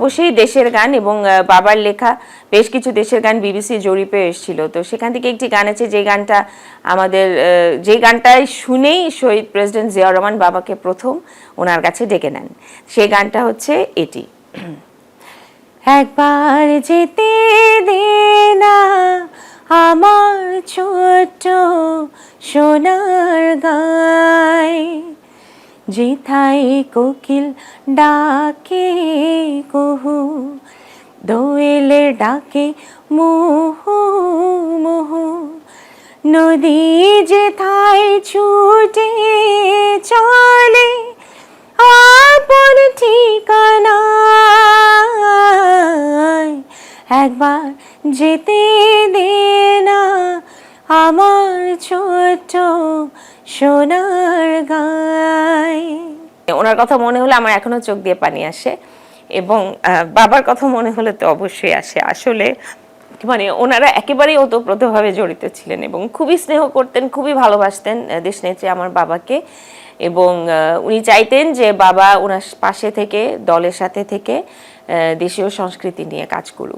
অবশ্যই দেশের গান এবং বাবার লেখা বেশ কিছু দেশের গান বিবিসি জরিপে এসেছিল। তো সেখান থেকে একটি গান আছে যে গানটা আমাদের যে গানটাই শুনেই শহীদ প্রেসিডেন্ট জিয়াউর রহমান বাবাকে প্রথম ওনার কাছে ডেকে নেন। সেই গানটা হচ্ছে এটি, একবার যেতে দে না আমার ছোট্ট সোনার গায়, যেথায় কোকিল ডাকে কুহু, দোয়েলের ডাকে মুহু মুহু, নদী যেথায় ছুটে চলে আপন ঠিকানায়, একবার যেতে দে না আমার ছোট্ট সোনার গায়। ওনার কথা মনে হলে আমার এখনো চোখ দিয়ে পানি আসে এবং বাবার কথা মনে হলে তো অবশ্যই আসে। আসলে মানে ওনারা একেবারেই ওতপ্রোতভাবে জড়িত ছিলেন এবং খুবই স্নেহ করতেন, খুবই ভালোবাসতেন দেশনেত্রী আমার বাবাকে এবং উনি চাইতেন যে বাবা ওনার পাশে থেকে দলের সাথে থেকে দেশীয় সংস্কৃতি নিয়ে কাজ করুক।